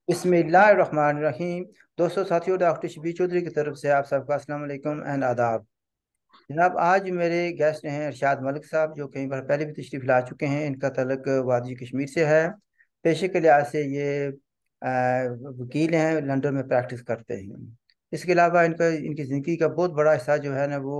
बिस्मिल्लाहिर्रहमानिर्रहीम। दोस्तों, साथियों, डॉक्टर शबीर चौधरी की तरफ से आप सबका अस्सलाम वालेकुम एंड आदाब। जनाब, आज मेरे गेस्ट हैं अरशाद मलिक साहब, जो कई बार पहले भी तशरीफ़ ला चुके हैं। इनका तल्लुक वादी कश्मीर से है। पेशे के लिहाज से ये वकील हैं, लंदन में प्रैक्टिस करते हैं। इसके अलावा इनका इनकी ज़िंदगी का बहुत बड़ा हिस्सा जो है ना, वो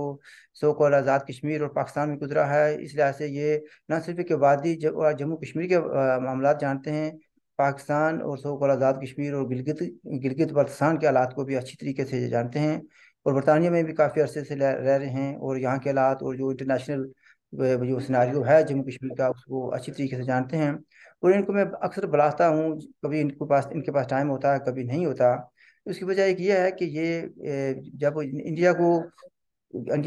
सो कॉल आज़ाद कश्मीर और पाकिस्तान में गुजरा है। इस लिहाज से ये न सिर्फ के वादी जम्मू कश्मीर के मामला जानते हैं, पाकिस्तान और सो कॉल आज़ाद कश्मीर और गिलगित गिलगित बल्तिस्तान के हालात को भी अच्छी तरीके से ये जानते हैं। और बरतानिया में भी काफ़ी अरसे से रह रहे हैं, और यहाँ के हालात और जो इंटरनेशनल जो सिनारियो है जम्मू कश्मीर का, उसको अच्छी तरीके से जानते हैं। और इनको मैं अक्सर बुलाता हूँ, कभी इनके पास टाइम होता है, कभी नहीं होता। उसकी वजह एक ये है कि ये जब इंडिया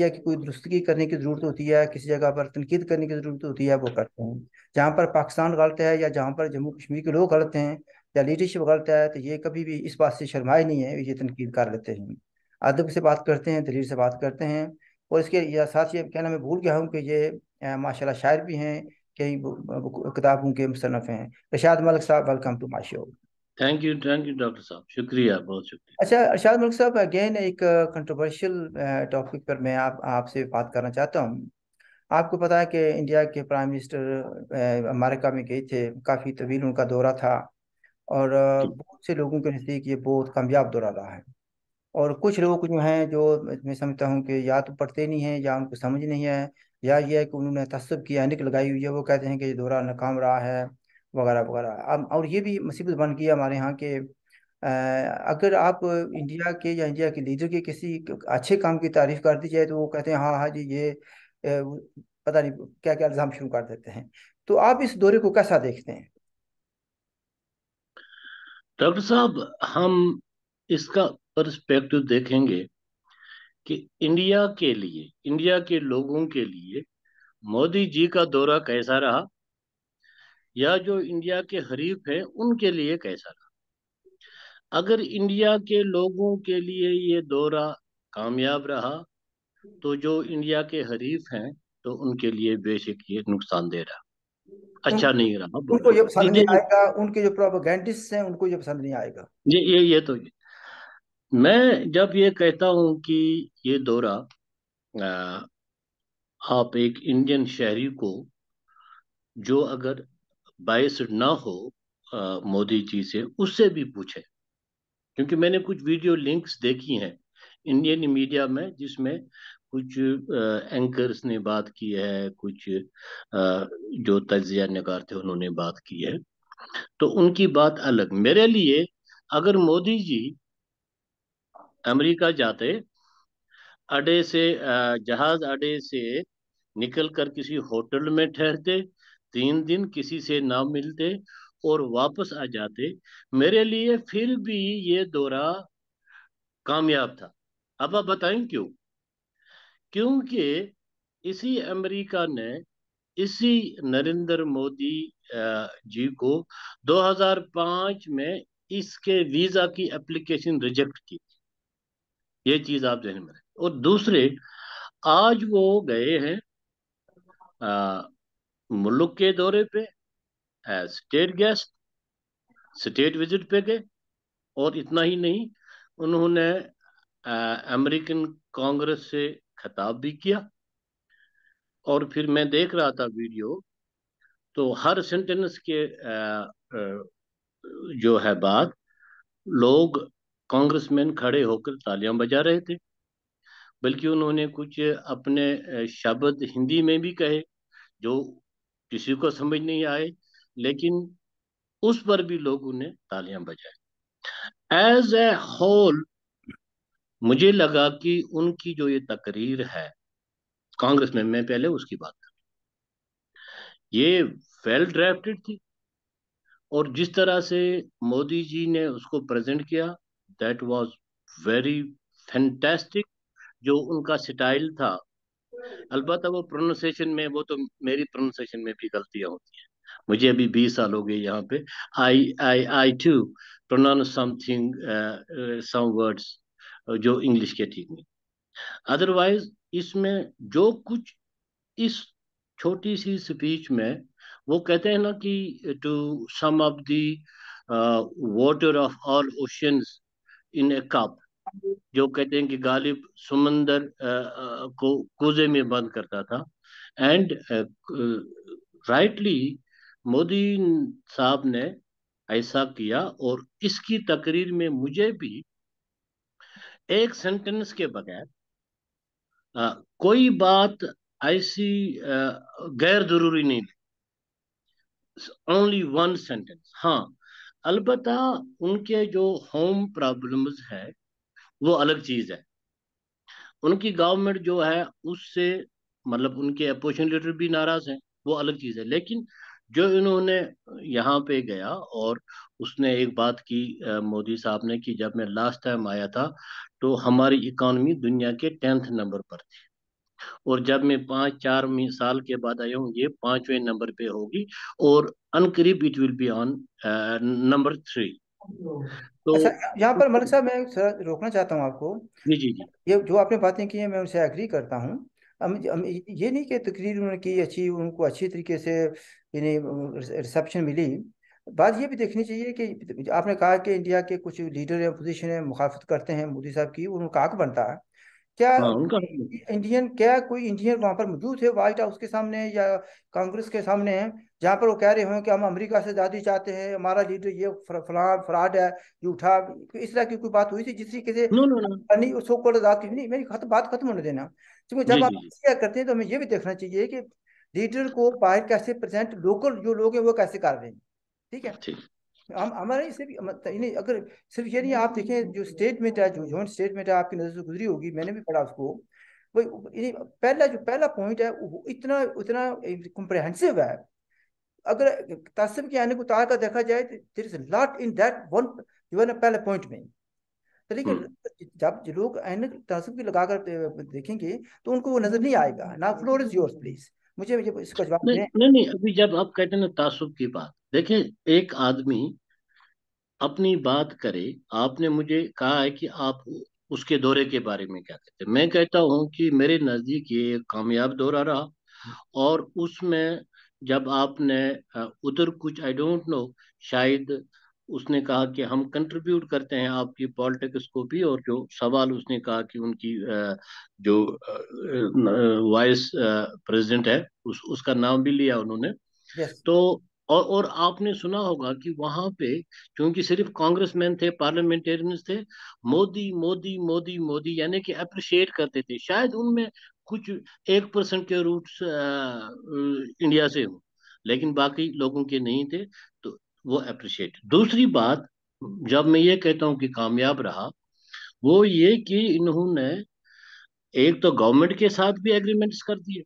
की कोई दुरुस्तगी करने की ज़रूरत होती है, किसी जगह पर तनकीद करने की ज़रूरत होती है, वो करते हैं। जहाँ पर पाकिस्तान गलत है, या जहाँ पर जम्मू कश्मीर के लोग गलत हैं, या लीडरशिप गलत है, तो ये कभी भी इस बात से शर्माए नहीं है, ये तनकीद कर लेते हैं। अदब से बात करते हैं, दलील से बात करते हैं। और इसके या साथ ये कहना मैं भूल गया हूँ कि ये माशाल्लाह शायर भी हैं, कई किताबों के मुसन्निफ हैं। रशाद मलिक साहब, welcome to my show. Thank you doctor साहब, शुक्रिया, बहुत शुक्रिया। अच्छा अरशाद मलिक साहब, अगेन एक कंट्रोवर्शियल टॉपिक पर मैं आपसे बात करना चाहता हूँ। आपको पता है कि इंडिया के प्राइम मिनिस्टर अमेरिका में गए थे, काफ़ी तवील उनका दौरा था। और बहुत से लोगों के नज़दीक ये बहुत कामयाब दौरा रहा है। और कुछ लोग जो हैं, जो मैं समझता हूँ कि या तो पढ़ते नहीं हैं, या उनको समझ नहीं है, या ये है कि उन्होंने तसब की ऐनक लगाई हुई है, वो कहते हैं कि ये दौरा नाकाम रहा है, वगैरह वगैरह। अब और ये भी मुसीबत बन गई है हमारे यहाँ के, अगर आप इंडिया के या इंडिया के लीडर के किसी अच्छे काम की तारीफ कर दी जाए, तो वो कहते हैं हाँ हाँ जी, ये पता नहीं क्या क्या इल्ज़ाम शुरू कर देते हैं। तो आप इस दौरे को कैसा देखते हैं? डॉक्टर साहब, हम इसका पर्सपेक्टिव देखेंगे कि इंडिया के लिए, इंडिया के लोगों के लिए मोदी जी का दौरा कैसा रहा, या जो इंडिया के हरीफ हैं उनके लिए कैसा रहा। अगर इंडिया के लोगों के लिए ये दौरा कामयाब रहा, तो जो इंडिया के हरीफ हैं तो उनके लिए बेशक ये नुकसानदेह रहा, उन, अच्छा नहीं रहा, उनको बहुत। ये पसंद नहीं ये आएगा, उनके जो प्रोपेगेंडिस्ट हैं उनको ये पसंद नहीं आएगा। ये तो मैं जब ये कहता हूँ कि ये दौरा, अ, आप एक इंडियन शहरी को, जो अगर बायस ना हो मोदी जी से, उससे भी पूछे। क्योंकि मैंने कुछ वीडियो लिंक्स देखी हैं इंडियन मीडिया में, जिसमें कुछ एंकर्स ने बात की है, कुछ जो तज्जिया निगार थे उन्होंने बात की है। तो उनकी बात अलग। मेरे लिए, अगर मोदी जी अमेरिका जाते, अड्डे से जहाज अड्डे से निकल कर किसी होटल में ठहरते, 3 दिन किसी से ना मिलते और वापस आ जाते, मेरे लिए फिर भी ये दौरा कामयाब था। अब आप बताएं क्यों? क्योंकि इसी अमेरिका ने, इसी नरेंद्र मोदी जी को 2005 में इसके वीजा की एप्लीकेशन रिजेक्ट की। ये चीज आप ध्यान में रखें। और दूसरे, आज वो गए हैं मुल्क के दौरे पे, as state guest, state visit पे गए। और इतना ही नहीं, उन्होंने अमेरिकन कांग्रेस से खिताब भी किया। और फिर मैं देख रहा था वीडियो, तो हर सेंटेंस के जो है बात, लोग, कांग्रेसमैन खड़े होकर तालियां बजा रहे थे। बल्कि उन्होंने कुछ अपने शब्द हिंदी में भी कहे, जो किसी को समझ नहीं आए, लेकिन उस पर भी लोगों ने तालियां बजाई। एज ए होल, मुझे लगा कि उनकी जो ये तकरीर है, कांग्रेस में, मैं पहले उसकी बात करूं, ये वेल ड्राफ्टेड थी। और जिस तरह से मोदी जी ने उसको प्रेजेंट किया, दैट वाज वेरी फैंटास्टिक। जो उनका स्टाइल था, अलबत्ता वो प्रोनाउंसिएशन में, वो तो मेरी प्रोनाउंसिएशन में भी गलतियां होती हैं। मुझे अभी 20 साल हो गए यहाँ पे। I to pronounce something, some words जो इंग्लिश के ठीक नहीं। अदरवाइज इसमें जो कुछ, इस छोटी सी स्पीच में, वो कहते हैं ना कि to sum up the water of all oceans in a cup, जो कहते हैं कि गालिब समंदर को कूजे में बंद करता था। एंड राइटली मोदी साहब ने ऐसा किया, और इसकी तकरीर में मुझे भी एक सेंटेंस के बगैर कोई बात ऐसी गैर जरूरी नहीं, ओनली वन सेंटेंस। हाँ, अलबत्ता उनके जो होम प्रॉब्लम्स है वो अलग चीज है। उनकी गवर्नमेंट जो है उससे, मतलब उनके अपोजिशन लीडर भी नाराज हैं, वो अलग चीज है। लेकिन जो इन्होंने यहाँ पे गया, और उसने एक बात की मोदी साहब ने, कि जब मैं लास्ट टाइम आया था तो हमारी इकोनॉमी दुनिया के 10th नंबर पर थी, और जब मैं 5-4 साल के बाद आया हूँ ये 5वें नंबर पे होगी, और अनकरीब it will be on number 3। तो अच्छा, यहाँ पर मलिक साहब मैं थोड़ा रोकना चाहता हूँ आपको। जी जी जी। ये जो आपने बातें की हैं मैं उनसे एग्री करता हूँ। हम ये नहीं कि तकरीर उन्होंने की अच्छी, उनको अच्छी तरीके से यानी रिसेप्शन मिली। बात ये भी देखनी चाहिए कि आपने कहा कि इंडिया के कुछ लीडर या पोजीशन है मुखाफत करते हैं मोदी साहब की, उनका हक बनता है। क्या हाँ, उनका क्या कोई इंडियन वहां पर मौजूद है व्हाइट हाउस के सामने या कांग्रेस के सामने है, जहां पर वो कह रहे हो कि हम अमेरिका से आज़ादी चाहते हैं, हमारा लीडर ये फलां फ्रॉड है, झूठा, इस तरह की कोई बात हुई थी जिसकी किसी नो नो नो। नहीं सो कॉल्ड आजाद की नहीं, मेरी बात खत्म होने देना। क्योंकि जी जब आप जी जी। शेयर करते हैं तो हमें ये भी देखना चाहिए कि लीडर को बाहर कैसे प्रेजेंट, लोकल जो लोग हैं वो कैसे कर रहे हैं। ठीक है। ठीक। हम हमारे इसे भी नहीं, अगर सिर्फ ये नहीं, आप देखें जो स्टेटमेंट है, जो जॉइंट स्टेटमेंट है आपकी नजर से गुजरी होगी, मैंने भी पढ़ा उसको। वही पहला पॉइंट है वो इतना इतना कॉम्प्रहेंसिव है। अगर तासिब के आने को उतार कर देखा जाए, there is lot in that one जो है ना पहले पॉइंट में। तो लेकिन हम्म। जब जो लोग ऐनक तासिब की लगाकर देखेंगे तो उनको वो नजर नहीं आएगा ना। फ्लोर इज योर्स प्लीज, मुझे इसका जवाब नहीं दें। नहीं नहीं, अभी जब आप कहते हैं ना तासुब की बात, देखें, एक आदमी अपनी बात करे। आपने मुझे कहा है कि आप उसके दौरे के बारे में क्या कहते हैं, मैं कहता हूं कि मेरे नजदीक ये एक कामयाब दौरा रहा। और उसमें जब आपने उधर कुछ, आई डोंट नो, शायद उसने कहा कि हम कंट्रीब्यूट करते हैं आपकी पॉलिटिक्स को भी, और जो सवाल उसने कहा कि उनकी जो वाइस प्रेसिडेंट है, उसका नाम भी लिया उन्होंने। यस। तो और आपने सुना होगा कि वहां पे, क्योंकि सिर्फ कांग्रेसमैन थे, पार्लियामेंटेरियंस थे, मोदी मोदी मोदी मोदी यानी कि अप्रिशिएट करते थे। शायद उनमें कुछ 1% के रूट्स इंडिया से हो, लेकिन बाकी लोगों के नहीं थे, तो वो अप्रिशिएट। दूसरी बात, जब मैं ये कहता हूँ कि कामयाब रहा, वो ये कि इन्होंने एक तो गवर्नमेंट के साथ भी एग्रीमेंट्स कर दिए,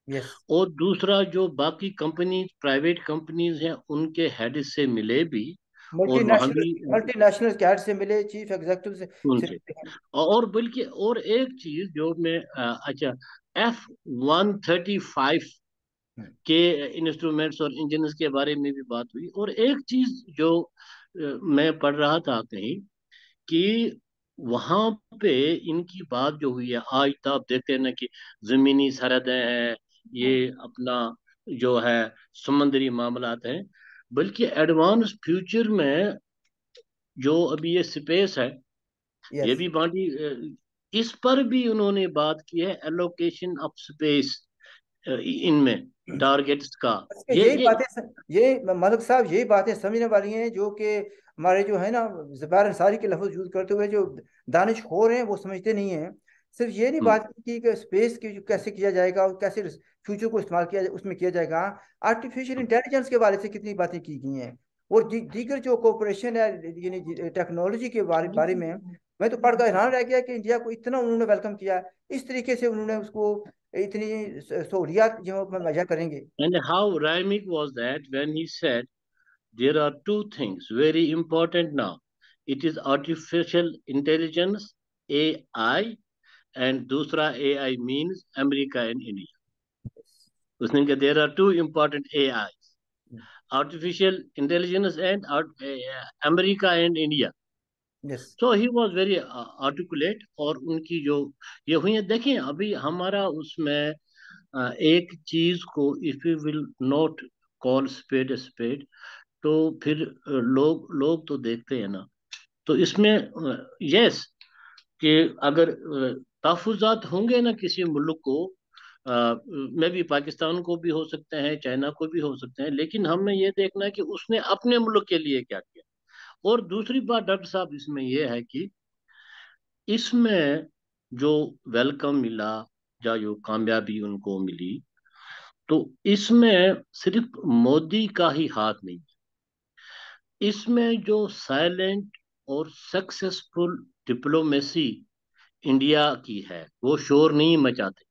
यस। और दूसरा जो बाकी कंपनीज, प्राइवेट कंपनीज हैं, उनके हेड से मिले भी, और वहां मल्टीनेशनल भी मल्टीनेशनल कैट से मिले, चीफ एग्जीक्यूटिव से उनसे। मिले। और बल्कि और एक चीज जो मैं अच्छा, F-135 हम्म, के इंस्ट्रूमेंट्स और इंजन्स के बारे में भी बात हुई। और एक चीज जो मैं पढ़ रहा था कहीं, कि वहां पे इनकी बात जो हुई है, आज तो आप देखते हैं ना कि जमीनी सरहदें हैं, ये अपना जो है समुद्री मामलात हैं, बल्कि एडवांस फ्यूचर में जो अभी ये स्पेस है, ये यस। भी बाकी इस पर भी उन्होंने बात की है, एलोकेशन ऑफ स्पेस इनमें, टारगेट्स का। अच्छा, यही ये बातें ये मलिक साहब यही बातें समझने वाली हैं जो कि हमारे जो है ना ज़ुबैर अंसारी के लफ्ज़ यूज करते हुए जो दानिशखोर हैं वो समझते नहीं हैं। सिर्फ ये नहीं हम्म, बात की कि स्पेस की कैसे किया जाएगा और कैसे फ्यूचर को इस्तेमाल किया उसमें किया जाएगा। आर्टिफिशियल इंटेलिजेंस के बारे से कितनी बातें की गई हैं, और दीगर जो कोऑपरेशन है यानी टेक्नोलॉजी के बारे में। मैं तो पढ़कर हैरान रह गया कि इंडिया को इतना उन्होंने वेलकम किया, इस तरीके से उन्होंने उसको इतनी सहूलियात जो मुहैया करेंगे। and how rhymic was that when he said there are two things very important now. It is artificial intelligence, AI, and दूसरा AI means America and India. उसने कहा there are two important AIs, artificial intelligence and America and India. Yes. So he was very articulate, और उनकी जो ये हुई है, देखें अभी हमारा उसमें एक चीज को, if you will not call spade spade, तो फिर लोग लोग तो देखते हैं ना। तो इसमें यस, कि अगर तहफुजात होंगे ना किसी मुल्क को, में भी पाकिस्तान को भी हो सकते हैं, चाइना को भी हो सकते हैं, लेकिन हमें ये देखना है कि उसने अपने मुल्क के लिए क्या किया। और दूसरी बात डॉक्टर साहब इसमें यह है कि इसमें जो वेलकम मिला या जो कामयाबी उनको मिली, तो इसमें सिर्फ मोदी का ही हाथ नहीं, इसमें जो साइलेंट और सक्सेसफुल डिप्लोमेसी इंडिया की है, वो शोर नहीं मचाते।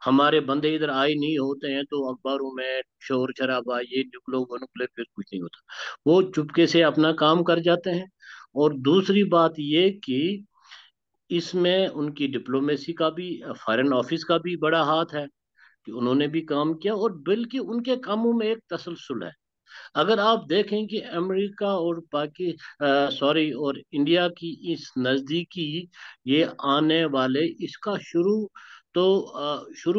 हमारे बंदे इधर आए नहीं होते हैं तो अखबारों में शोर शराबा, ये निकलो वो निकले, फिर कुछ नहीं होता। वो चुपके से अपना काम कर जाते हैं। और दूसरी बात ये कि इसमें उनकी डिप्लोमेसी का भी, फॉरेन ऑफिस का भी बड़ा हाथ है कि उन्होंने भी काम किया, और बल्कि उनके कामों में एक तसलसल है। अगर आप देखें कि अमेरिका और सॉरी, और इंडिया की इस नज़दीकी, ये आने वाले, इसका शुरू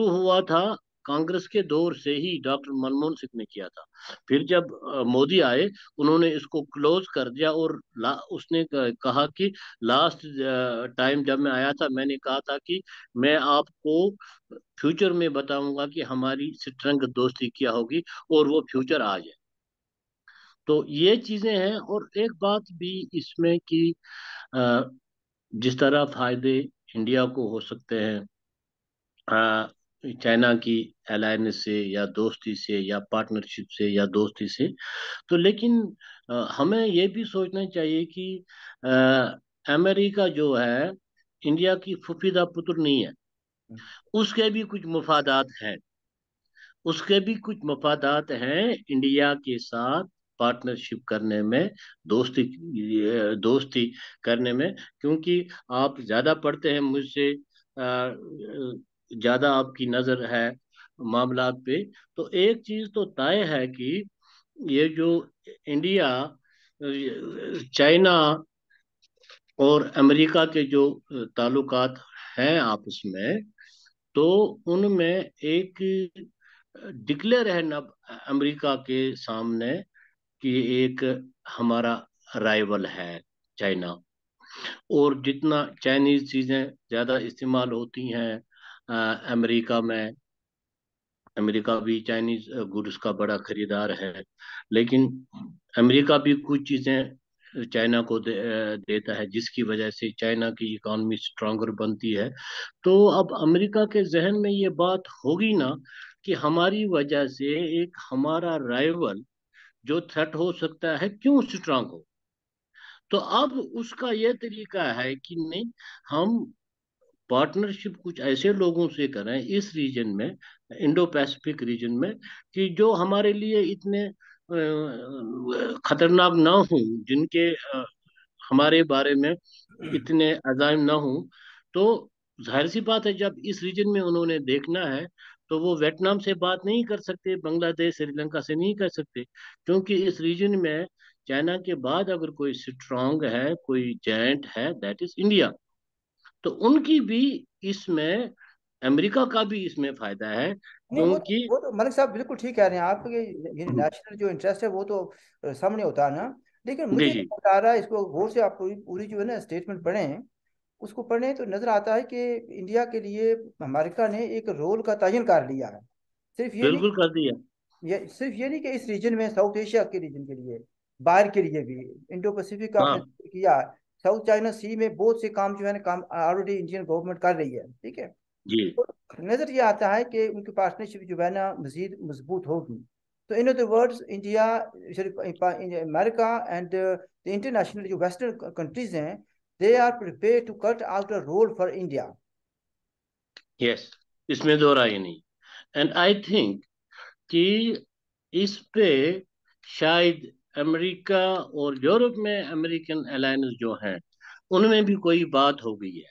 हुआ था कांग्रेस के दौर से ही, डॉक्टर मनमोहन सिंह ने किया था। फिर जब मोदी आए, उन्होंने इसको क्लोज कर दिया। और उसने कहा कि लास्ट टाइम जब मैं आया था, मैंने कहा था कि मैं आपको फ्यूचर में बताऊंगा कि हमारी स्ट्रंग दोस्ती क्या होगी, और वो फ्यूचर आज है। तो ये चीजें हैं। और एक बात भी इसमें कि अ, जिस तरह फायदे इंडिया को हो सकते हैं चाइना की अलायंस से या दोस्ती से या पार्टनरशिप से या दोस्ती से, तो लेकिन हमें ये भी सोचना चाहिए कि अमेरिका जो है, इंडिया की फुफीदा पुत्र नहीं है। उसके भी कुछ मफादात हैं, उसके भी कुछ मफादात हैं इंडिया के साथ पार्टनरशिप करने में, दोस्ती दोस्ती करने में। क्योंकि आप ज्यादा पढ़ते हैं मुझसे, ज्यादा आपकी नजर है मामलात पे। तो एक चीज तो तय है कि ये जो इंडिया, चाइना और अमेरिका के जो ताल्लुकात हैं आपस में, तो उनमें एक डिक्लेयर है न अमेरिका के सामने कि एक हमारा राइवल है चाइना। और जितना चाइनीज चीजें ज्यादा इस्तेमाल होती हैं अमेरिका में, अमेरिका भी चाइनीज गुड्स का बड़ा खरीदार है। लेकिन अमेरिका भी कुछ चीजें चाइना को देता है, जिसकी वजह से चाइना की इकोनॉमी स्ट्रांगर बनती है। तो अब अमेरिका के जहन में ये बात होगी ना कि हमारी वजह से एक हमारा राइवल जो थ्रेट हो सकता है, क्यों स्ट्रांग हो। तो अब उसका ये तरीका है कि नहीं, हम पार्टनरशिप कुछ ऐसे लोगों से करें इस रीजन में, इंडो पैसिफिक रीजन में, कि जो हमारे लिए इतने खतरनाक ना हो, जिनके हमारे बारे में इतने अजाइम ना हो। तो जाहिर सी बात है, जब इस रीजन में उन्होंने देखना है, तो वो वियतनाम से बात नहीं कर सकते, बांग्लादेश श्रीलंका से नहीं कर सकते। क्योंकि इस रीजन में चाइना के बाद अगर कोई स्ट्रांग है, कोई जायंट है, दैट इज इंडिया। तो उनकी भी इसमें, अमेरिका का भी इसमें फायदा है, नहीं, क्योंकि वो तो मलिक साहब बिल्कुल ठीक कह रहे हैं आप, ये नेशनल जो इंटरेस्ट है वो तो सामने होता है ना। लेकिन जी मुझे जी, नहीं बता रहा, इसको गौर से आप पूरी पूरी जो है ना स्टेटमेंट पढ़ें, उसको पढ़ें तो नजर आता है कि इंडिया के लिए अमेरिका ने एक रोल का तयन कर लिया है। सिर्फ ये नहीं, बिल्कुल कर दिया। सिर्फ ये नहीं कि इस रीजन में, साउथ एशिया के रीजन के लिए, बाहर के लिए भी, इंडो पैसिफिक का आपने हाँ जिक्र किया, साउथ चाइना सी में बहुत से काम जो है ना, काम ऑलरेडी इंडियन गवर्नमेंट कर रही है, ठीक है। जी, तो नजर ये आता है कि उनकी पार्टनरशिप जो है ना मजीद मजबूत होगी। तो in other words, India, America and the international जो वेस्टर्न कंट्रीज हैं, they are prepare to cut out a role for India. Yes, इसमें दो राय नहीं। एंड आई थिंक कि इस पे शायद अमेरिका और यूरोप में अमेरिकन अलायंस जो हैं, उनमें भी कोई बात हो गई है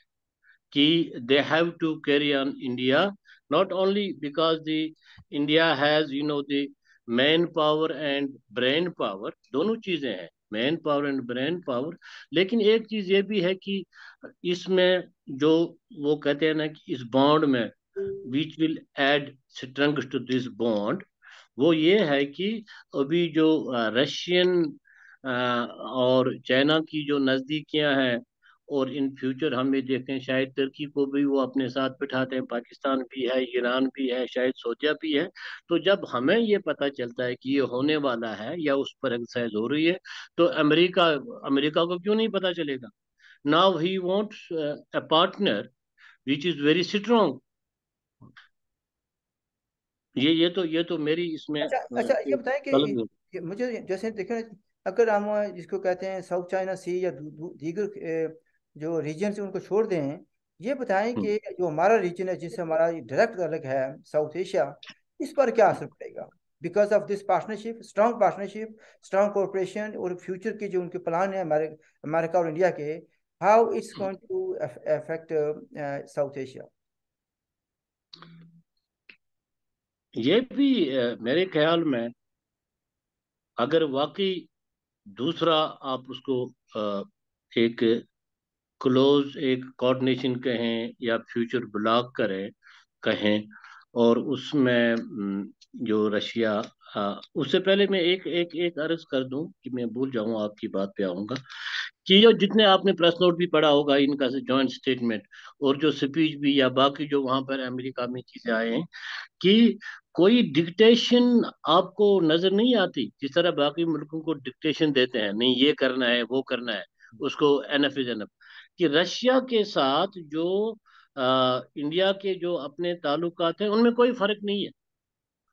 कि they have to carry on India, not only because the India has the man power and brain power, दोनों चीजें हैं, man power and brain power. लेकिन एक चीज ये भी है कि इसमें जो वो कहते हैं ना कि इस बॉन्ड में, which will add strength to this bond, वो ये है कि अभी जो रशियन और चाइना की जो नजदीकियां हैं, और इन फ्यूचर हम ये देखते हैं शायद तुर्की को भी वो अपने साथ बिठाते हैं, पाकिस्तान भी है, ईरान भी है, शायद सऊदीया भी है। तो जब हमें ये पता चलता है कि ये होने वाला है या उस पर एक्सरसाइज हो रही है, तो अमेरिका अमेरिका को क्यों नहीं पता चलेगा? Now he wants a partner which is very strong. ये तो मेरी इसमें अच्छा अच्छा, ये एक बताएं कि गलत है। मुझे जैसे देखो ना, अगर हम जिसको कहते हैं साउथ चाइना सी या दीगर जो रीजन है उनको छोड़ दें, ये बताएं हम्म। कि जो हमारा रीजन है जिससे हमारा डायरेक्ट अलग है, साउथ एशिया, इस पर क्या असर पड़ेगा because of this partnership, strong cooperation और फ्यूचर के जो उनके प्लान है अमेरिका और इंडिया के, how it's going to affect South Asia? ये भी मेरे ख्याल में, अगर वाकई दूसरा आप उसको एक क्लोज एक कोऑर्डिनेशन कहें या फ्यूचर ब्लॉक कहें, और उसमें जो रशिया, उससे पहले मैं एक एक एक अर्ज कर दूं कि मैं भूल जाऊं, आपकी बात पे आऊंगा, कि जो जितने आपने प्रेस नोट भी पढ़ा होगा इनका से जॉइंट स्टेटमेंट, और जो स्पीच भी या बाकी जो वहां पर अमेरिका में चीजें आए हैं, कि कोई डिक्टेशन आपको नजर नहीं आती, जिस तरह बाकी मुल्कों को डिक्टेशन देते हैं, नहीं ये करना है वो करना है, उसको एनएफ इज एनएफ। कि रशिया के साथ जो इंडिया के जो अपने ताल्लुकात हैं उनमें कोई फर्क नहीं है।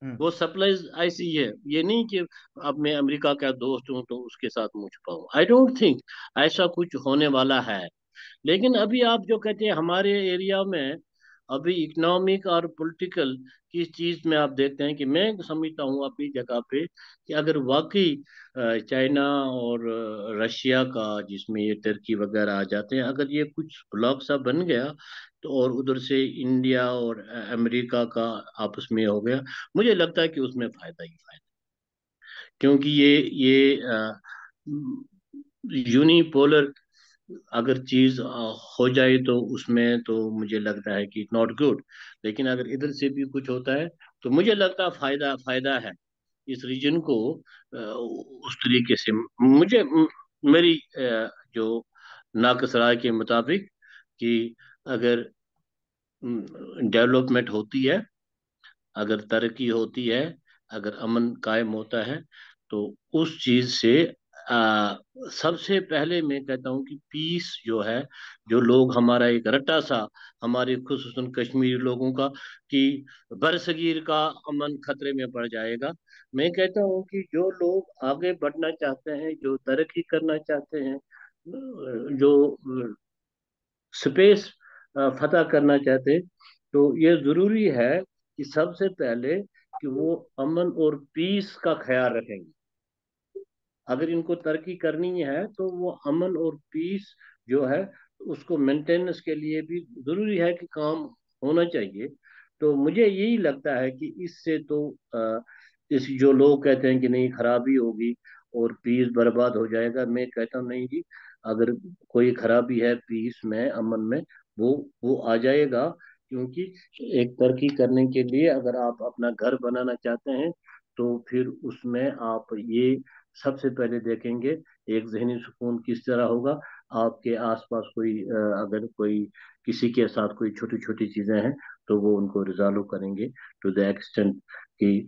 हम्म। वो सप्लाईज ऐसी है, ये नहीं कि अब मैं अमेरिका का दोस्त हूं तो उसके साथ मुंह छुपाऊं। आई डोंट थिंक ऐसा कुछ होने वाला है। लेकिन अभी आप जो कहते हैं हमारे एरिया में, अभी इकोनॉमिक और पॉलिटिकल की चीज में आप देखते हैं कि मैं समझता हूँ अपनी जगह पे कि अगर वाकई चाइना और रशिया का, जिसमें ये तुर्की वगैरह आ जाते हैं, अगर ये कुछ ब्लॉक सा बन गया, तो और उधर से इंडिया और अमेरिका का आपस में हो गया, मुझे लगता है कि उसमें फायदा ही फायदा। क्योंकि ये यूनिपोलर अगर चीज हो जाए तो उसमें तो मुझे लगता है कि नॉट गुड। लेकिन अगर इधर से भी कुछ होता है तो मुझे लगता है फायदा फायदा है इस रीजन को। उस तरीके से मेरी जो नाकस राय के मुताबिक, कि अगर डेवलपमेंट होती है, अगर तरक्की होती है, अगर अमन कायम होता है, तो उस चीज से आ, सबसे पहले मैं कहता हूँ कि पीस जो है, जो लोग हमारा एक रट्टा सा, हमारे खुसूसन कश्मीरी लोगों का, कि बरसगीर का अमन खतरे में पड़ जाएगा। मैं कहता हूँ कि जो लोग आगे बढ़ना चाहते हैं, जो तरक्की करना चाहते हैं, जो स्पेस फतह करना चाहते हैं, तो ये जरूरी है कि सबसे पहले कि वो अमन और पीस का ख्याल रखेंगे। अगर इनको तरक्की करनी है तो वो अमन और पीस जो है उसको मेंटेनेंस के लिए भी जरूरी है कि काम होना चाहिए। तो मुझे यही लगता है कि इससे तो इस जो लोग कहते हैं कि नहीं खराबी होगी और पीस बर्बाद हो जाएगा, मैं कहता हूँ नहीं जी। अगर कोई खराबी है पीस में, अमन में, वो आ जाएगा। क्योंकि एक तरक्की करने के लिए अगर आप अपना घर बनाना चाहते हैं, तो फिर उसमें आप ये सबसे पहले देखेंगे एक जहनी सुकून किस तरह होगा। आपके आसपास कोई अगर कोई किसी के साथ कोई छोटी छोटी चीजें हैं, तो वो उनको रिजॉल्व करेंगे टू द एक्सटेंट कि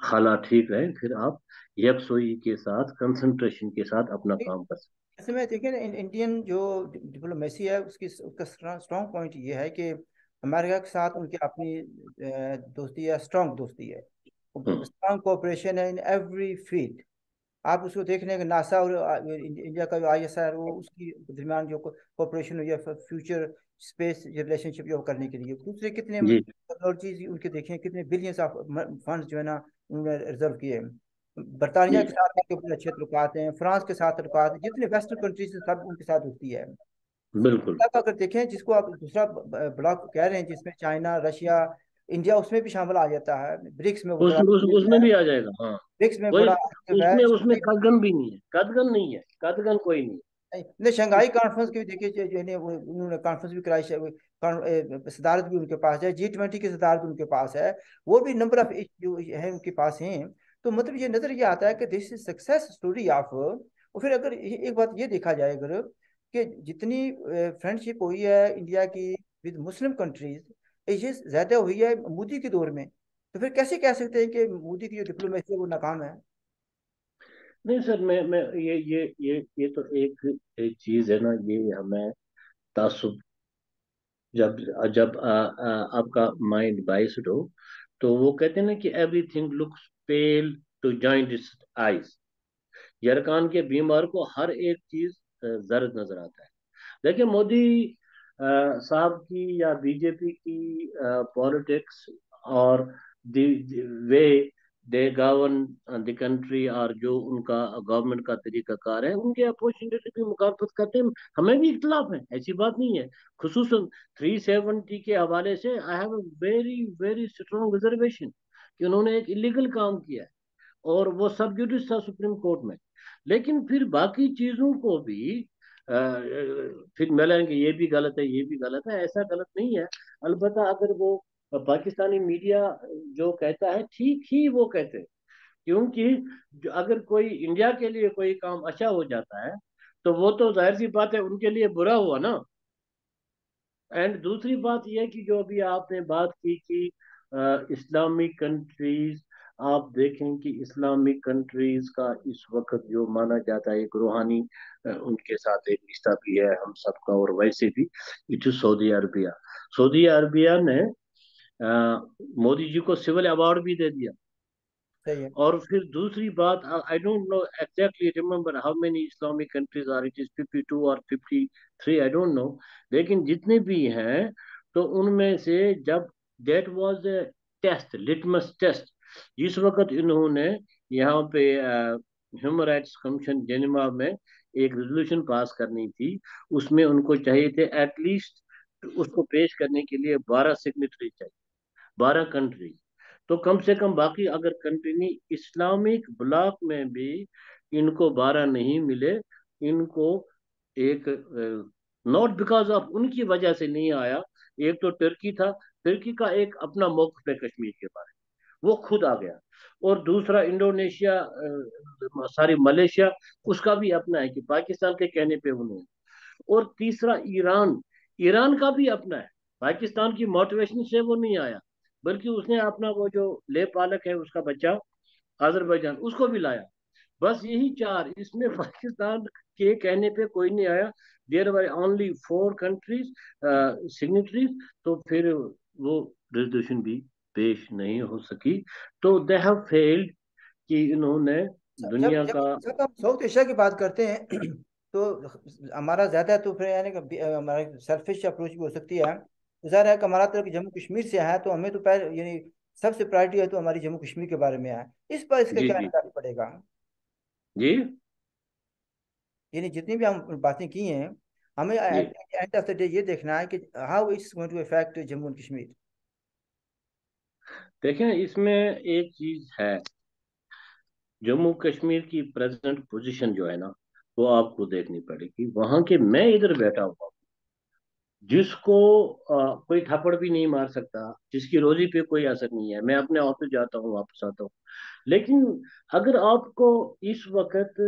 हालात ठीक रहे, फिर आप यकसोई के साथ कंसंट्रेशन के साथ अपना काम कर सकते ऐसे में देखिए ना, इंडियन जो डिप्लोमेसी है उसका स्ट्रॉन्ग पॉइंट ये है कि अमेरिका के साथ उनकी अपनी दोस्ती है, स्ट्रॉन्ग दोस्ती है, हैं। स्ट्रॉन्ग कोऑपरेशन है इन एवरी फील्ड। आप उसको देखने के नासा और इंडिया का जो ISR, वो उसकी दरमियान जो कोऑपरेशन हुई है फ्यूचर स्पेस रिलेशनशिप जो करने के लिए, दूसरे कितने जी। टेक्नोलॉजीज उनके देखें, कितने बिलियंस ऑफ फंड जो है ना उन्होंने रिजर्व किए हैं। बरतानिया जी। के साथ उनके बड़े अच्छे तल्लुकात हैं, फ्रांस के साथ तल्लुकात हैं, जितने वेस्टर्न कंट्रीज हैं सब उनके साथ होती है। बिल्कुल। तब अगर देखें जिसको आप दूसरा ब्लॉक कह रहे हैं जिसमें चाइना, रशिया, इंडिया उसमें भी शामिल आ जाता है, ब्रिक्स में वो बड़ा एक्टिव उसमें है, भी आ जाएगा, हाँ। ब्रिक्स में कोई बड़ा एक्टिव है। उसमें उसमें कदगन भी नहीं है, कदगन नहीं है, कदगन कोई नहीं। नहीं नहीं, शंघाई कॉन्फ्रेंस की भी देखिए, जो है वो उन्होंने कॉन्फ्रेंस भी कराई सदारत भी उनके पास है, G20 की सदारत भी उनके पास है। वो भी नंबर ऑफ जो है उनके पास हैं। तो मतलब ये नजर ये आता है कि this is success story of. और फिर अगर एक बात ये देखा जाए अगर, कि जितनी फ्रेंडशिप हुई है इंडिया की विद मुस्लिम कंट्रीज, ये ज्यादा हुई है मोदी के दौर में। तो फिर कैसे कह सकते हैं कि मोदी की जो डिप्लोमेसी है वो नाकाम है? नहीं सर, मैं ये तो एक चीज है ना, ये हमें तासुब, जब जब आपका माइंड बाइस्ड हो, तो वो कहते हैं ना कि everything looks pale to joint eyes. यरकान के बीमार को हर एक चीज जर्द नजर आता है। देखिए मोदी साहब की या बीजेपी की पॉलिटिक्स और वे दे गवर्न द कंट्री, और जो उनका गवर्नमेंट का तरीकाकार है, उनके अपोजिशन से भी मुखालफत करते हैं। हमें भी इख्तलाफ है, ऐसी बात नहीं है। खुसूसन 370 के हवाले से I have very very strong reservation कि उन्होंने एक इलीगल काम किया है, और वो सब जुडिस था सुप्रीम कोर्ट में। लेकिन फिर बाकी चीजों को भी फिर मिलेंगे, ये भी गलत है, ये भी गलत है, ऐसा गलत नहीं है। अलबत्ता अगर वो पाकिस्तानी मीडिया जो कहता है ठीक ही वो कहते हैं, क्योंकि अगर कोई इंडिया के लिए कोई काम अच्छा हो जाता है, तो वो तो जाहिर सी बात है उनके लिए बुरा हुआ ना। एंड दूसरी बात यह है कि जो अभी आपने बात की कि इस्लामिक कंट्रीज, आप देखें कि इस्लामिक कंट्रीज का इस वक्त जो माना जाता है एक रूहानी उनके साथ एक रिश्ता भी है हम सबका, और वैसे भी it is Saudi Arabia. Saudi Arabia ने मोदी जी को सिविल अवार्ड भी दे दिया। सही है। और फिर दूसरी बात, I don't know exactly remember how many Islamic countries are, it is 52 और 53, आई डोंट नो। लेकिन जितने भी हैं, तो उनमें से जब that was a test, litmus test, जिस वक्त इन्होंने यहाँ पे ह्यूमन राइट्स कमीशन जेनेवा में एक रेजोल्यूशन पास करनी थी, उसमें उनको चाहिए थे एटलीस्ट उसको पेश करने के लिए 12 सिग्नेटरी चाहिए, 12 कंट्री। तो कम से कम बाकी अगर कंट्री इस्लामिक ब्लॉक में भी इनको 12 नहीं मिले, इनको एक, नॉट बिकॉज ऑफ उनकी वजह से नहीं आया। एक तो तुर्की था, तुर्की का एक अपना मौक़िफ़ है कश्मीर के बारे में, वो खुद आ गया। और दूसरा इंडोनेशिया, सॉरी मलेशिया, उसका भी अपना है कि पाकिस्तान के कहने पे उन्होंने। और तीसरा ईरान, ईरान का भी अपना है, पाकिस्तान की मोटिवेशन से वो नहीं आया, बल्कि उसने अपना वो जो ले पालक है उसका बच्चा अजरबैजान, उसको भी लाया। बस यही चार, इसमें पाकिस्तान के कहने पे कोई नहीं आया। There were only 4 countries signatories. तो फिर वो रेजोल्यूशन भी पेश नहीं हो सकी। तो दे हैव फेल्ड कि इन्होंने जब दुनिया जब का। जब हम साउथ एशिया की बात करते हैं तो हमारा ज्यादा तो फिर यानी कि हमारा सेल्फिश अप्रोच भी हो सकती है। ज़ाहिर है कि हमारा तरफ जम्मू कश्मीर से है, तो हमें तो पहले यानी सबसे प्रायोरिटी है तो हमारी जम्मू कश्मीर के बारे में है। इस पर इसका जी क्या जी इम्पैक्ट पड़ेगा? जी यानी जितनी भी हम बातें की हैं, हमें जी। एंड ऑफ द डे ये देखना है कि how it's going to affect Jammu and Kashmir. देखें, इसमें एक चीज है, जम्मू कश्मीर की प्रेजेंट पोजीशन जो है ना, वो आपको देखनी पड़ेगी। वहां के, मैं इधर बैठा हुआ हूं, जिसको कोई थप्पड़ भी नहीं मार सकता, जिसकी रोजी पे कोई असर नहीं है, मैं अपने ऑफिस जाता हूँ वापस आता हूँ। लेकिन अगर आपको इस वक्त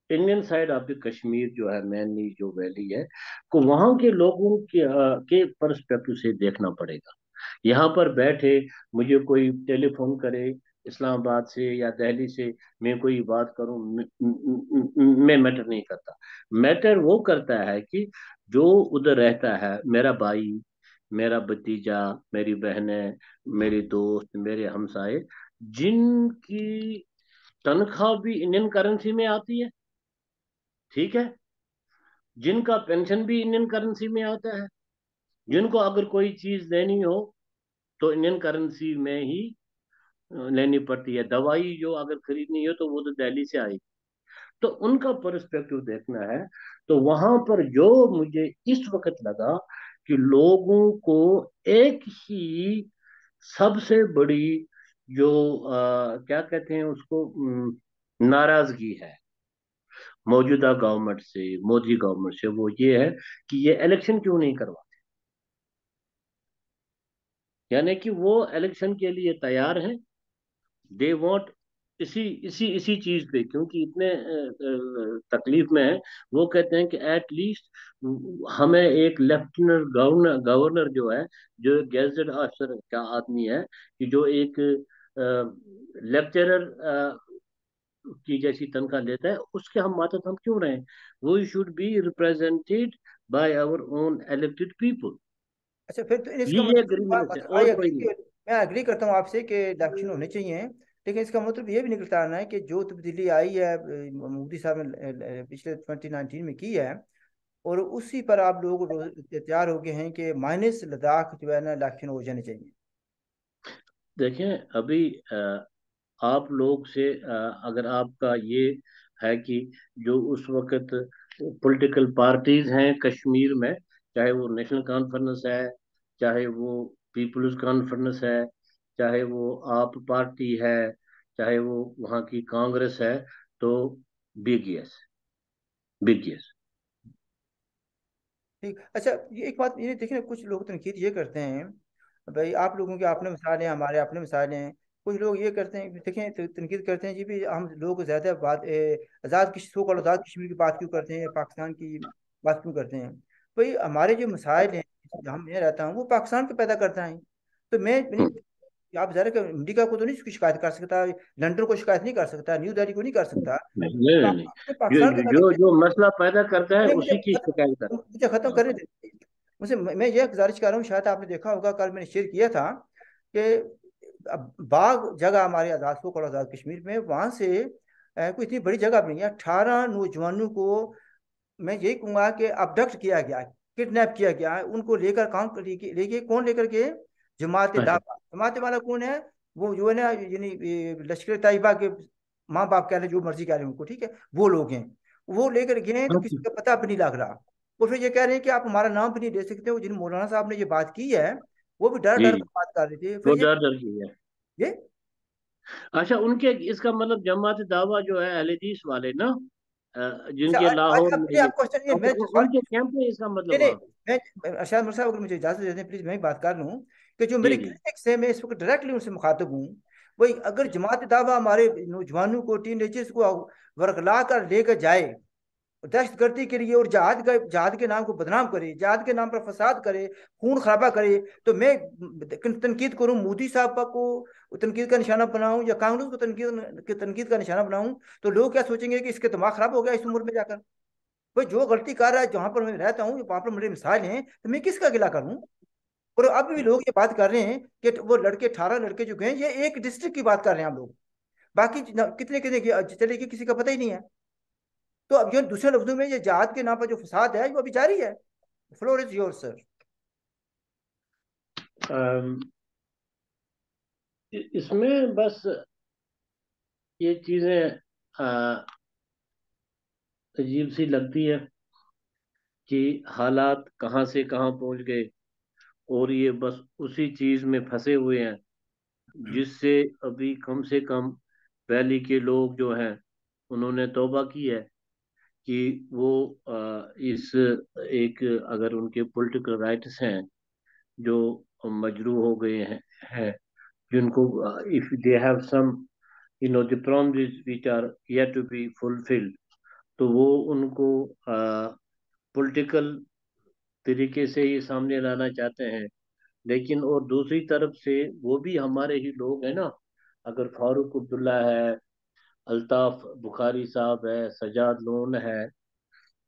Indian side of the Kashmir जो है, मेनली जो वैली है, को वहां के लोगों के परस्पेक्टिव से देखना पड़ेगा। यहाँ पर बैठे मुझे कोई टेलीफोन करे इस्लामाबाद से या दिल्ली से, मैं कोई बात करूं, मैं मैटर नहीं करता। मैटर वो करता है कि जो उधर रहता है, मेरा भाई, मेरा भतीजा, मेरी बहनें, मेरी दोस्त, मेरे हमसाए, जिनकी तनख्वाह भी इंडियन करेंसी में आती है, ठीक है, जिनका पेंशन भी इंडियन करेंसी में आता है, जिनको अगर कोई चीज लेनी हो तो इंडियन करेंसी में ही लेनी पड़ती है। दवाई जो अगर खरीदनी हो तो वो तो दिल्ली से आएगी। तो उनका पर्सपेक्टिव देखना है। तो वहां पर जो मुझे इस वक्त लगा कि लोगों को एक ही सबसे बड़ी जो क्या कहते हैं उसको, नाराजगी है। मौजूदा गवर्नमेंट से, मोदी गवर्नमेंट से, वो ये है कि ये इलेक्शन क्यों नहीं करवाते। यानी कि वो इलेक्शन के लिए तैयार हैं। दे वांट इसी इसी इसी चीज पे, क्योंकि इतने तकलीफ में है। वो कहते हैं कि एट लीस्ट हमें एक लेफ्टिनेंट गवर्नर गवर्नर जो है, जो गैजेट ऑफिसर का आदमी है, कि जो एक लेक्चरर की जैसी तनख्वाह लेता है, उसके हम मातहत हम क्यों रहे। वो should be represented by our own elected people. अच्छा, फिर तो इसका ये मतलब एग्रीमेंट है आई और एग्री कोई नहीं। कि मैं एग्री करता हूँ आपसे कि इलेक्शन होने चाहिए, लेकिन इसका मतलब ये भी निकलता है ना कि जो तब्दीली आई है मोदी साहब ने पिछले 2019 में की है, और उसी पर आप लोग तैयार हो गए हैं कि माइनस लद्दाख जो है ना इलेक्शन हो जाने चाहिए। देखें अभी आप लोग से अगर आपका ये है कि जो उस वक्त पॉलिटिकल पार्टीज हैं कश्मीर में, चाहे वो नेशनल कॉन्फ्रेंस है, चाहे वो पीपल्स कॉन्फ्रेंस है, चाहे वो आप पार्टी है, चाहे वो वहाँ की कांग्रेस है, तो बिग यस, बिग यस। ठीक, अच्छा, ये एक बात ये देखिए ना, कुछ लोग तनकीद ये करते हैं, भाई आप लोगों के अपने मसाले हैं, हमारे अपने मसाले हैं। कुछ लोग ये करते हैं, देखें तो तनकीद करते हैं जी भी हम लोग ज़्यादा बात आज़ाद किस सो कॉल्ड आज़ाद कश्मीर की बात क्यों करते हैं, पाकिस्तान की बात क्यों करते हैं। भाई हमारे जो मसाइल हैं जहाँ मैं रहता हूँ वो पाकिस्तान के पैदा करता है। तो मैं आप ज़रा अमेरिका को तो नहीं उसकी शिकायत कर सकता, लंदन को शिकायत नहीं कर सकता, न्यू दिल्ली को नहीं कर सकता। नहीं नहीं नहीं, जो पाकिस्तान के पैदा जो किया। जो मसला पैदा करता है नहीं, उसी की शिकायत कर। मुझे खत्म हाँ। करने दे। मुझे मैं ये गुजारिश कर रहा हूँ, शायद आपने देखा होगा, कल मैंने शेयर किया था कि अब बाग जगह हमारे आजाद को आजाद कश्मीर में, वहां से कोई इतनी बड़ी जगह भी नहीं है, 18 नौजवानों को मैं यही कहूंगा कि अबडक्ट किया गया, किडनैप किया गया है, उनको लेकर कौन लेके कौन लेकर के, जमात अच्छा। दावा। जमात वाला कौन है? वो जो है ना, यानी लश्कर तैयबा के माँ बाप कह रहे, जो मर्जी कह रहे हैं उनको, ठीक है, वो लोग हैं। वो लेकर गए हैं तो अच्छा। किसी का पता भी नहीं लग रहा। और फिर ये कह रहे हैं कि आप हमारा नाम भी नहीं ले सकते हो। जिन मौलाना साहब ने ये बात की है वो भी डर जी डर जी, कर बात कर रहे थे। फिर वो डर डर की है। ये अच्छा, उनके इसका मतलब जमात दावा जो है अहले हदीस वाले ना, अच्छा, जिनके आज लाहौर आप में नहीं, ये, आप क्वेश्चन ये अच्छा मैं सवाल, उनके कैंप में इसका नहीं मतलब नहीं, वहां पे। मैं अरशद मिर्जा साहब अगर मुझे इजाजत दे दें प्लीज, मैं ही बात कर लूँ कि जो जी मेरे जी। क्रिटिक्स है, मैं इस वक्त डायरेक्टली उनसे मुखातब हूँ। वही अगर जमात दावा हमारे नौजवानों को, टीनेजर्स को वर्गला कर लेकर जाए दहशतगर्दी के लिए, और जहाद के नाम को बदनाम करे, जहाद के नाम पर फसाद करे, खून खराबा करे, तो मैं तनकीद करूं मोदी साहब को तनकीद का निशाना बनाऊं, या कांग्रेस को तनकीद का निशाना बनाऊं, तो लोग क्या सोचेंगे कि इसके दिमाग खराब हो गया इस उम्र में जाकर। भाई जो गलती कर रहा है, जहां पर मैं रहता हूँ, वहां पर मेरे मिसाल हैं, तो मैं किसका गिला करूं। और अब भी लोग ये बात कर रहे हैं कि वो लड़के 18 लड़के जो गए, ये एक डिस्ट्रिक्ट की बात कर रहे हैं हम लोग, बाकी कितने कितने चले गए किसी का पता ही नहीं है। तो अब ये दूसरे लफ्जों में ये जहाद के नाम पर जो फसाद है वो अभी जारी है। Floor is your sir. Um, इसमें बस ये चीजें अजीब सी लगती है कि हालात कहाँ से कहाँ पहुंच गए, और ये बस उसी चीज में फंसे हुए हैं, जिससे अभी कम से कम वैली के लोग जो हैं उन्होंने तौबा की है कि वो इस एक, अगर उनके पॉलिटिकल राइट्स हैं जो मजरू हो गए हैं, जिनको if they have some the promises which are yet to be fulfilled, तो वो उनको पॉलिटिकल तरीके से ही सामने लाना चाहते हैं। लेकिन और दूसरी तरफ से वो भी हमारे ही लोग हैं ना। अगर फारूक अब्दुल्ला है, अल्ताफ बुखारी साहब है, सजाद लोन है,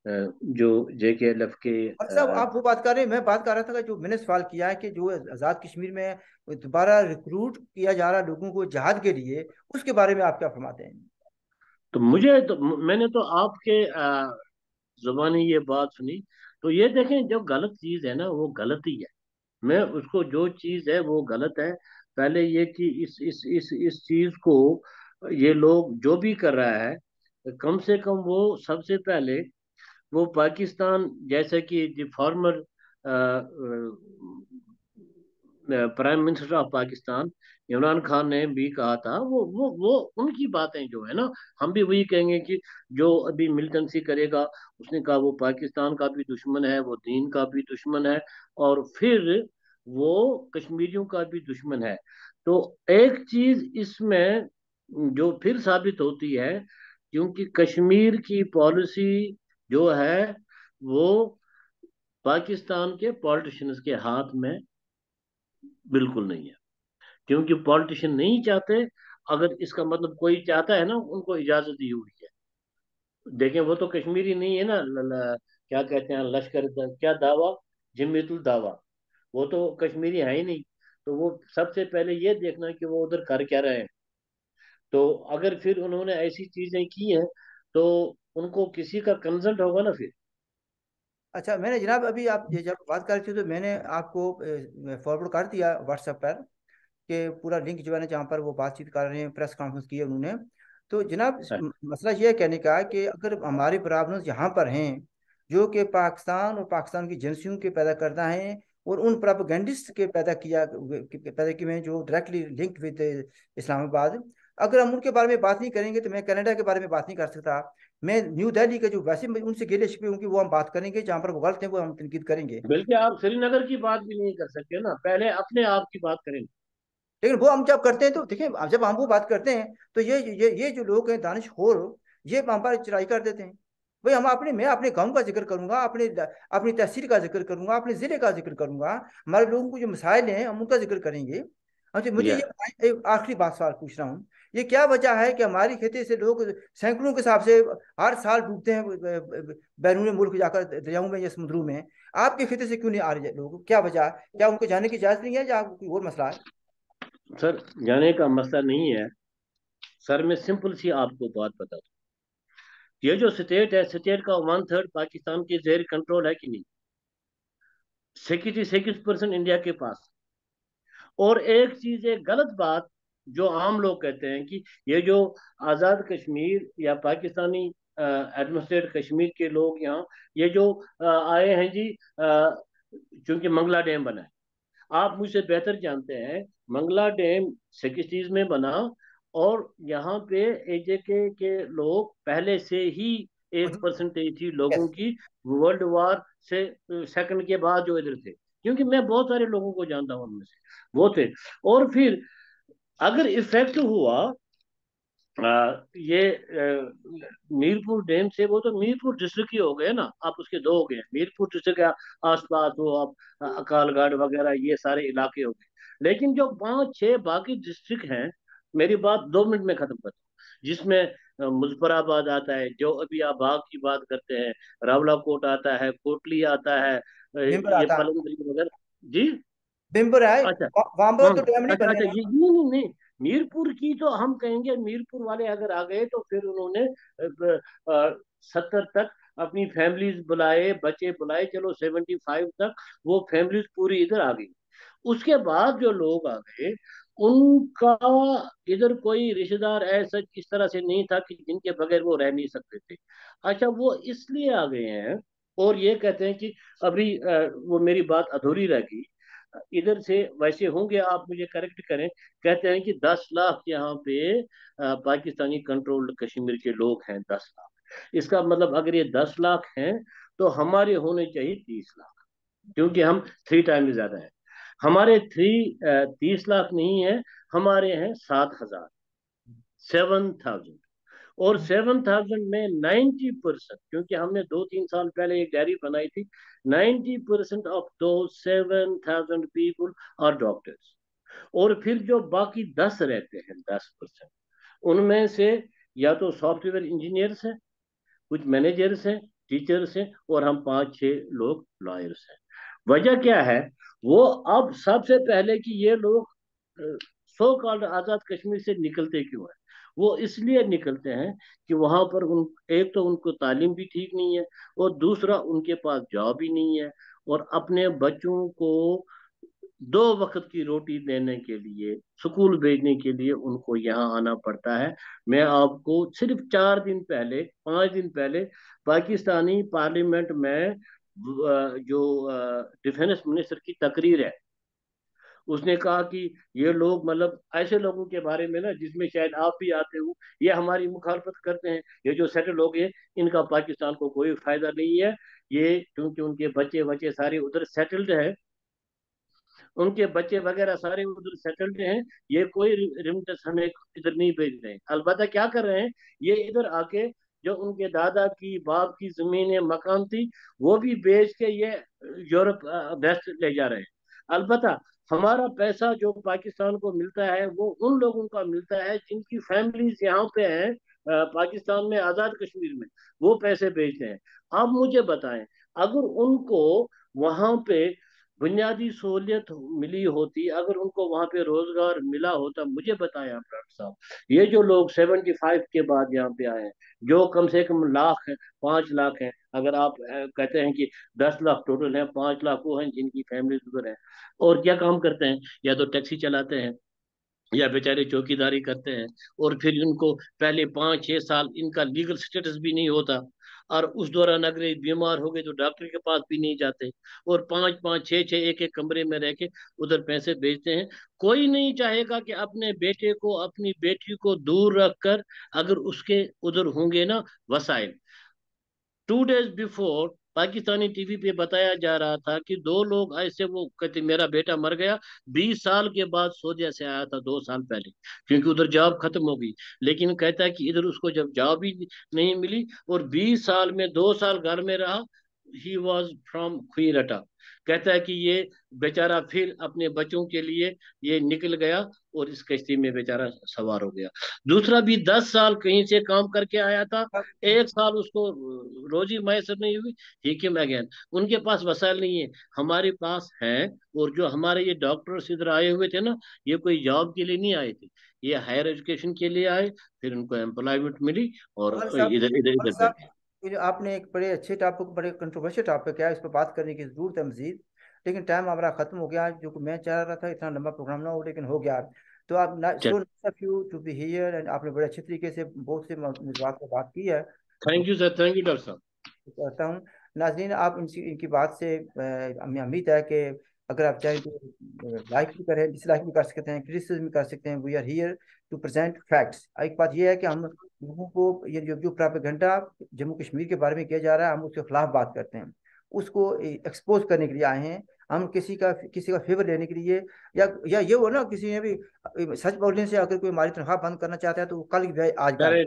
जो JKLF के और साहब आप वो बात कर रहे हैं, मैं बात कर रहा था कि जो मैंने सवाल किया है कि जो आज़ाद कश्मीर में दोबारा रिक्रूट किया जा रहा है लोगों को जहाद के लिए, उसके बारे में आप क्या फरमाते हैं? तो मुझे तो, मैंने तो आपके जुबानी ये बात सुनी, तो ये देखें, जो गलत चीज है ना वो गलत ही है। मैं उसको, जो चीज है वो गलत है। पहले ये कि इस चीज को ये लोग जो भी कर रहा है, कम से कम वो सबसे पहले वो पाकिस्तान, जैसे कि the former prime minister of Pakistan Imran Khan ने भी कहा था, वो उनकी बातें जो है ना, हम भी वही कहेंगे कि जो अभी मिलिटेंसी करेगा, उसने कहा वो पाकिस्तान का भी दुश्मन है, वो दीन का भी दुश्मन है, और फिर वो कश्मीरियों का भी दुश्मन है। तो एक चीज इसमें जो फिर साबित होती है, क्योंकि कश्मीर की पॉलिसी जो है वो पाकिस्तान के पॉलिटिशियंस के हाथ में बिल्कुल नहीं है, क्योंकि पॉलिटिशियन नहीं चाहते। अगर इसका मतलब कोई चाहता है ना, उनको इजाजत दी हुई है। देखें, वो तो कश्मीरी नहीं है ना, क्या कहते हैं, क्या दावा, जिम्मीतुल दावा, वो तो कश्मीरी है ही नहीं। तो वो सबसे पहले ये देखना कि वो उधर कर क्या रहे हैं। तो अगर फिर उन्होंने ऐसी चीजें की हैं, तो उनको किसी का कंसल्ट होगा ना फिर। अच्छा, मैंने जनाब अभी आप ये जब बात कर रहे थे तो मैंने आपको फॉरवर्ड कर दिया व्हाट्सएप पर कि पूरा लिंक जो है ना, जहाँ पर वो बातचीत कर रहे हैं, प्रेस कॉन्फ्रेंस की है उन्होंने। तो जनाब मसला ये है कहने का है कि अगर हमारे प्रॉब्लम्स यहाँ पर हैं जो कि पाकिस्तान और पाकिस्तान की एजेंसियों के पैदा करता है, और उन प्रोपेगेंडिस्ट के पैदा किए हैं जो डायरेक्टली लिंक विद इस्लामाबाद, अगर हम उनके बारे में बात नहीं करेंगे तो मैं कनाडा के बारे में बात नहीं कर सकता। मैं न्यू दिल्ली के जो वैसे उनसे गिले शिकवे होंगे वो हम बात करेंगे, जहाँ पर वो गलत है वो हम तनकीद करेंगे। बल्कि आप श्रीनगर की बात भी नहीं कर सकते ना, पहले अपने आप की बात करें। लेकिन वो हम जब करते हैं तो देखिए, अब जब हम वो बात करते हैं तो ये जो लोग हैं दानिशखोर, ये हम पर चढ़ाई कर देते हैं। भाई हम अपने मैं अपने गांव का जिक्र करूंगा, अपने अपनी तहसील का जिक्र करूंगा, अपने जिले का जिक्र करूंगा, हमारे लोगों को जो मसाइल हैं हम उनका जिक्र करेंगे। अच्छा, मुझे ये या बताएं, एक आखिरी बात सवाल पूछ रहा हूँ, ये क्या वजह है कि हमारी खेती से लोग सैकड़ों के हिसाब से हर साल डूबते हैं बैरून मुल्क जाकर दरियाओं में या समुद्रों में? आपके खेती से क्यों नहीं आ रहे लोग, क्या वजह है? क्या उनको जाने की इजाजत नहीं है या कोई और मसला है? सर, जाने का मसला नहीं है। सर, मैं सिंपल सी आपको बात बता दूं, ये जो स्टेट है, स्टेट का 1/3 पाकिस्तान के जेर कंट्रोल है कि नहीं? 66% इंडिया के पास। और एक चीज, एक गलत बात जो आम लोग कहते हैं कि ये जो आजाद कश्मीर या पाकिस्तानी एडमिनिस्ट्रेट कश्मीर के लोग यहाँ, ये जो आए हैं जी, चूंकि मंगला डैम बना है। आप मुझसे बेहतर जानते हैं, मंगला डैम 60s में बना, और यहाँ पे एजेके के लोग पहले से ही एक परसेंटेज थी लोगों यस। की, वर्ल्ड वार से सेकंड के बाद जो इधर थे। क्योंकि मैं बहुत सारे लोगों को जानता हूँ उनमें से, वो थे। और फिर अगर इफेक्ट हुआ ये मीरपुर डैम से, वो तो मीरपुर डिस्ट्रिक्ट ही हो गए ना, आप उसके दो हो गए, मीरपुर डिस्ट्रिक्ट के आसपास हो आप, अकालगढ़ वगैरह ये सारे इलाके हो गए। लेकिन जो 5-6 बाकी डिस्ट्रिक्ट हैं, मेरी बात 2 मिनट में खत्म करता हूँ, जिसमें मुजफ्फराबाद आता है, जो अभी आप बाघ की बात करते हैं, रावलाकोट आता है, कोटली आता है, बिम्बर ये आता है। पलंदरी वगैरह। जी। बिम्बर है। अच्छा। वहां पर तो डैम नहीं अच्छा बने अच्छा, ना। ये नहीं नहीं नहीं, मीरपुर की तो हम कहेंगे, मीरपुर वाले अगर आ गए तो फिर उन्होंने 70 तक अपनी फैमिलीज बुलाए, बच्चे बुलाए, चलो 75 तक वो फैमिलीज पूरी इधर आ गई। उसके बाद जो लोग आ गए, उनका इधर कोई रिश्तेदार ऐसा इस तरह से नहीं था कि जिनके बगैर वो रह नहीं सकते थे। अच्छा, वो इसलिए आ गए हैं, और ये कहते हैं कि अभी वो मेरी बात अधूरी रह गई। इधर से वैसे होंगे, आप मुझे करेक्ट करें, कहते हैं कि 10 लाख यहाँ पे पाकिस्तानी कंट्रोल्ड कश्मीर के लोग हैं, 10 लाख। इसका मतलब अगर ये 10 लाख हैं, तो हमारे होने चाहिए 30 लाख, क्योंकि हम 3 टाइम ज्यादा है। हमारे 30 लाख नहीं है, हमारे हैं 7,000, 7,000। और 7,000 में 90%, क्योंकि हमने 2-3 साल पहले एक डायरी बनाई थी, 90% ऑफ दो 7,000 पीपुल आर डॉक्टर्स। और फिर जो बाकी 10 रहते हैं, 10%, उनमें से या तो सॉफ्टवेयर इंजीनियर्स हैं, कुछ मैनेजर्स हैं, टीचर्स हैं, और हम 5-6 लोग लॉयर्स हैं। वजह क्या है? वो अब सबसे पहले कि ये लोग सो कॉल्ड आजाद कश्मीर से निकलते क्यों है? वो इसलिए निकलते हैं कि वहां पर एक तो उनको तालीम भी ठीक नहीं है, और दूसरा उनके पास जॉब ही नहीं है, और अपने बच्चों को 2 वक्त की रोटी देने के लिए, स्कूल भेजने के लिए उनको यहाँ आना पड़ता है। मैं आपको सिर्फ 4 दिन पहले, 5 दिन पहले, पाकिस्तानी पार्लियामेंट में जो डिफेंस मिनिस्टर की तकरीर है, उसने कहा कि ये लोग मतलब ऐसे लोगों के बारे में ना, जिसमें शायद आप भी आते हो, ये हमारी मुखालफत करते हैं, ये जो सेटल लोग हैं, इनका पाकिस्तान को कोई फायदा नहीं है। ये क्योंकि उनके बच्चे बच्चे सारे उधर सेटल्ड है, उनके बच्चे वगैरह सारे उधर सेटल्ड हैं, ये कोई रिमिटेंस हमें इधर नहीं भेज रहे हैं। अलबत्ता क्या कर रहे हैं, ये इधर आके जो उनके दादा की बाप की जमीन मकान थी, वो भी बेच के ये यूरोप वेस्ट ले जा रहे हैं। अलबत्ता हमारा पैसा जो पाकिस्तान को मिलता है वो उन लोगों का मिलता है जिनकी फैमिलीज यहाँ पे हैं, पाकिस्तान में, आजाद कश्मीर में, वो पैसे भेजते हैं। आप मुझे बताएं, अगर उनको वहां पे बुनियादी सहूलियत मिली होती, अगर उनको वहां पे रोजगार मिला होता, मुझे बताया डॉक्टर साहब, ये जो लोग 75 के बाद यहाँ पे आए हैं, जो कम से कम लाख है, 5 लाख है, अगर आप कहते हैं कि 10 लाख टोटल है, 5 लाख वो हैं जिनकी फैमिली उधर है, और क्या काम करते हैं, या तो टैक्सी चलाते हैं या बेचारे चौकीदारी करते हैं, और फिर उनको पहले 5 6 साल इनका लीगल स्टेटस भी नहीं होता, और उस दौरान अगर ये बीमार हो गए तो डॉक्टर के पास भी नहीं जाते, और 5 5 6 6 एक एक कमरे में रह के उधर पैसे भेजते हैं। कोई नहीं चाहेगा कि अपने बेटे को, अपनी बेटी को दूर रखकर, अगर उसके उधर होंगे ना वसाइल। 2 डेज बिफोर पाकिस्तानी टीवी पे बताया जा रहा था कि 2 लोग ऐसे, वो कहते मेरा बेटा मर गया, 20 साल के बाद सऊदीया से आया था, 2 साल पहले, क्योंकि उधर जॉब खत्म हो गई। लेकिन कहता है कि इधर उसको जब जॉब ही नहीं मिली, और 20 साल में 2 साल घर में रहा, ही वॉज फ्रॉम खुईरटा। कहता है कि ये बेचारा फिर अपने बच्चों के लिए ये निकल गया, और इस कश्ती में बेचारा सवार हो गया। दूसरा भी 10 साल कहीं से काम करके आया था, 1 साल उसको रोजी मैसर नहीं हुई, ही केम अगेन। उनके पास वसाइल नहीं है, हमारे पास है। और जो हमारे ये डॉक्टर्स इधर आए हुए थे ना, ये कोई जॉब के लिए नहीं आए थे, ये हायर एजुकेशन के लिए आए, फिर उनको एम्प्लॉयमेंट मिली, और मलिक साहब, इधर इधर इधर मलिक साहब, बैठे। ये जो आपने एक बड़े अच्छे टॉपिक, बड़े कंट्रोवर्शियल टॉपिक है, इस पर बात करने की जरूरत है मजीद, लेकिन टाइम हमारा खत्म हो गया। जो कि मैं चाह रहा था इतना लंबा प्रोग्राम ना हो, लेकिन हो गया। तो आप चल, so nice of you to be here, and आपने बड़े अच्छे तरीके से बहुत से मौजूद पर बात की है। Thank you sir, thank you doctor साहब। करता हूँ नाजरीन, आप इनकी इनकी बात से हमें उम्मीद है कि अगर आप चाहें तो लाइक भी करें, डिसलाइक भी कर सकते हैं, क्रिटिसिज्म भी कर सकते हैं। We are here to present facts. एक बात यह है कि हम लोगों को ये जो जो प्रोपेगेंडा जम्मू कश्मीर के बारे में किया जा रहा है, हम उसके खिलाफ बात करते हैं, उसको एक्सपोज करने के लिए आए हैं। हम किसी का फेवर लेने के लिए, या ये हो ना, किसी ने भी सच बोलने से अगर कोई हमारी तनख्वाह बंद करना चाहता है तो वो कल की बजाय आज कर अरे